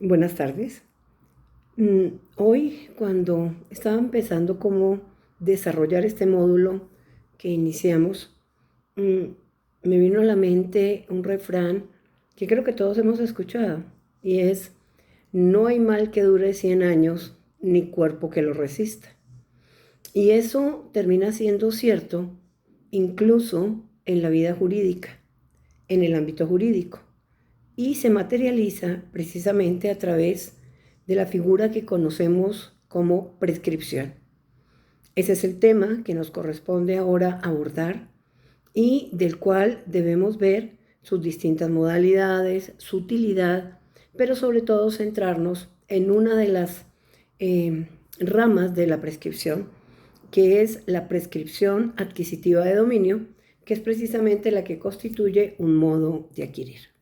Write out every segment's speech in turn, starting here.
Buenas tardes. Hoy, cuando estaba empezando cómo desarrollar este módulo que iniciamos, mm, me vino a la mente un refrán que creo que todos hemos escuchado y es, no hay mal que dure 100 años ni cuerpo que lo resista. Y eso termina siendo cierto incluso en la vida jurídica, en el ámbito jurídico, y se materializa precisamente a través de la figura que conocemos como prescripción. Ese es el tema que nos corresponde ahora abordar y del cual debemos ver sus distintas modalidades, su utilidad, pero sobre todo centrarnos en una de las ramas de la prescripción, que es la prescripción adquisitiva de dominio, que es precisamente la que constituye un modo de adquirir.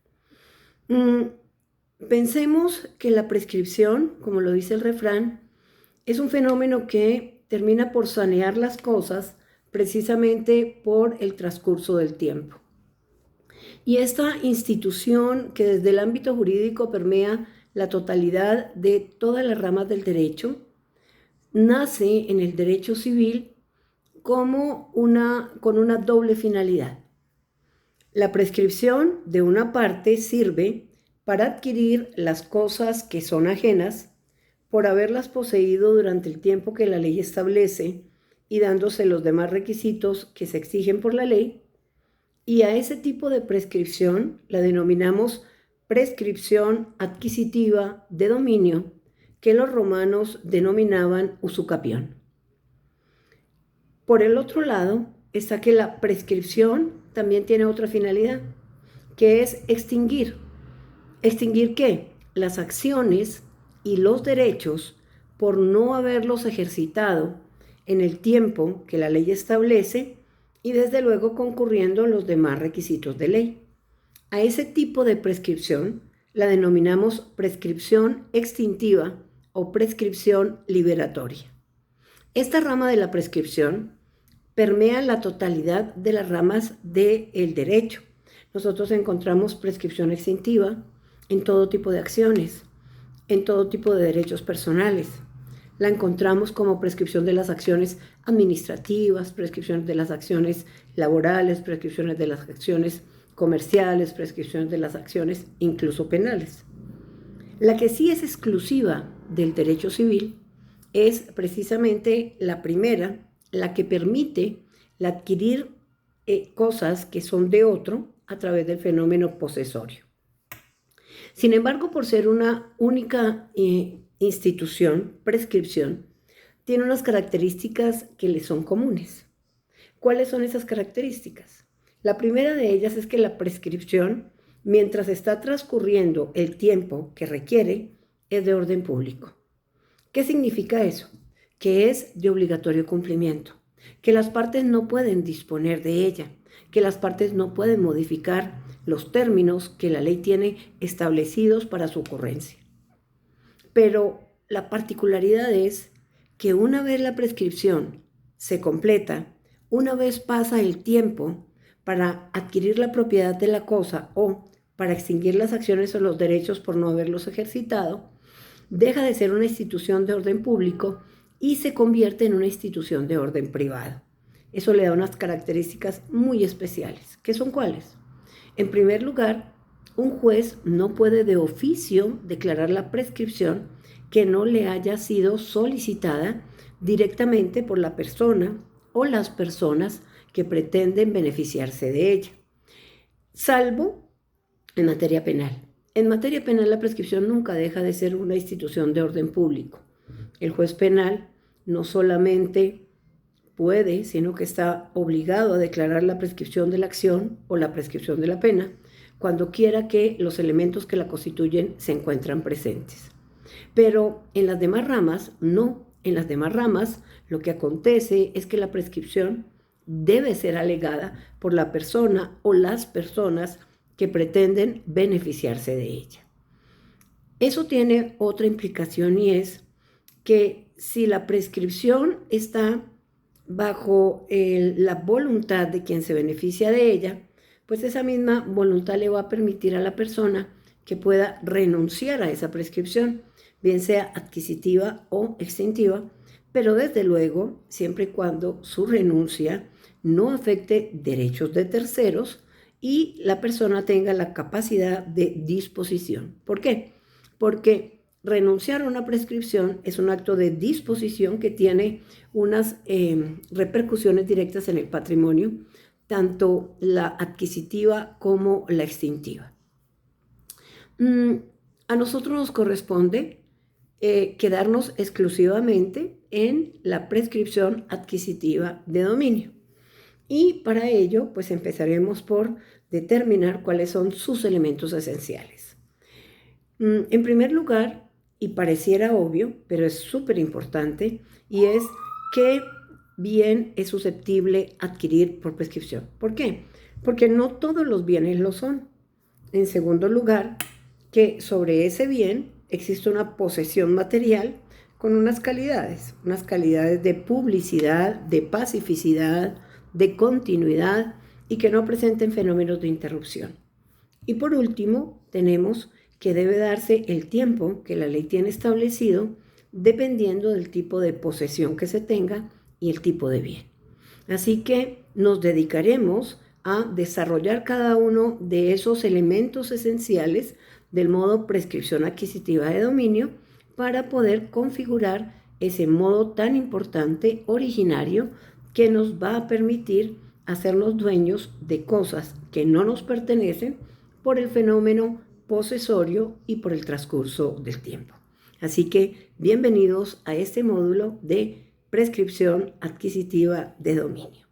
Pensemos que la prescripción, como lo dice el refrán, es un fenómeno que termina por sanear las cosas precisamente por el transcurso del tiempo. Y esta institución que desde el ámbito jurídico permea la totalidad de todas las ramas del derecho, nace en el derecho civil como con una doble finalidad. La prescripción, de una parte, sirve para adquirir las cosas que son ajenas por haberlas poseído durante el tiempo que la ley establece y dándose los demás requisitos que se exigen por la ley, y a ese tipo de prescripción la denominamos prescripción adquisitiva de dominio, que los romanos denominaban usucapión. Por el otro lado está que la prescripción también tiene otra finalidad, que es extinguir. ¿Extinguir qué? Las acciones y los derechos por no haberlos ejercitado en el tiempo que la ley establece y desde luego concurriendo los demás requisitos de ley. A ese tipo de prescripción la denominamos prescripción extintiva o prescripción liberatoria. Esta rama de la prescripción permea la totalidad de las ramas del derecho. Nosotros encontramos prescripción extintiva en todo tipo de acciones, en todo tipo de derechos personales. La encontramos como prescripción de las acciones administrativas, prescripciones de las acciones laborales, prescripciones de las acciones comerciales, prescripciones de las acciones incluso penales. La que sí es exclusiva del derecho civil es precisamente la primera, la que permite la adquirir cosas que son de otro a través del fenómeno posesorio. Sin embargo, por ser una única institución, prescripción, tiene unas características que le son comunes. ¿Cuáles son esas características? La primera de ellas es que la prescripción, mientras está transcurriendo el tiempo que requiere, es de orden público. ¿Qué significa eso? Que es de obligatorio cumplimiento, que las partes no pueden disponer de ella, que las partes no pueden modificar los términos que la ley tiene establecidos para su ocurrencia. Pero la particularidad es que una vez la prescripción se completa, una vez pasa el tiempo para adquirir la propiedad de la cosa o para extinguir las acciones o los derechos por no haberlos ejercitado, deja de ser una institución de orden público y se convierte en una institución de orden privado. Eso le da unas características muy especiales. ¿Qué son cuáles? En primer lugar, un juez no puede de oficio declarar la prescripción que no le haya sido solicitada directamente por la persona o las personas que pretenden beneficiarse de ella, salvo en materia penal. En materia penal, la prescripción nunca deja de ser una institución de orden público. El juez penal no solamente puede, sino que está obligado a declarar la prescripción de la acción o la prescripción de la pena cuando quiera que los elementos que la constituyen se encuentran presentes. Pero en las demás ramas, no. En las demás ramas, lo que acontece es que la prescripción debe ser alegada por la persona o las personas que pretenden beneficiarse de ella. Eso tiene otra implicación y es que si la prescripción está bajo la voluntad de quien se beneficia de ella, pues esa misma voluntad le va a permitir a la persona que pueda renunciar a esa prescripción, bien sea adquisitiva o extintiva, pero desde luego, siempre y cuando su renuncia no afecte derechos de terceros y la persona tenga la capacidad de disposición. ¿Por qué? Porque renunciar a una prescripción es un acto de disposición que tiene unas repercusiones directas en el patrimonio, tanto la adquisitiva como la extintiva. A nosotros nos corresponde quedarnos exclusivamente en la prescripción adquisitiva de dominio. Y para ello, pues empezaremos por determinar cuáles son sus elementos esenciales. En primer lugar, y pareciera obvio, pero es súper importante, y es qué bien es susceptible adquirir por prescripción. ¿Por qué? Porque no todos los bienes lo son. En segundo lugar, que sobre ese bien existe una posesión material con unas calidades de publicidad, de pacificidad, de continuidad y que no presenten fenómenos de interrupción. Y por último, tenemos que debe darse el tiempo que la ley tiene establecido dependiendo del tipo de posesión que se tenga y el tipo de bien. Así que nos dedicaremos a desarrollar cada uno de esos elementos esenciales del modo prescripción adquisitiva de dominio para poder configurar ese modo tan importante, originario, que nos va a permitir hacernos dueños de cosas que no nos pertenecen por el fenómeno posesorio y por el transcurso del tiempo. Así que bienvenidos a este módulo de prescripción adquisitiva de dominio.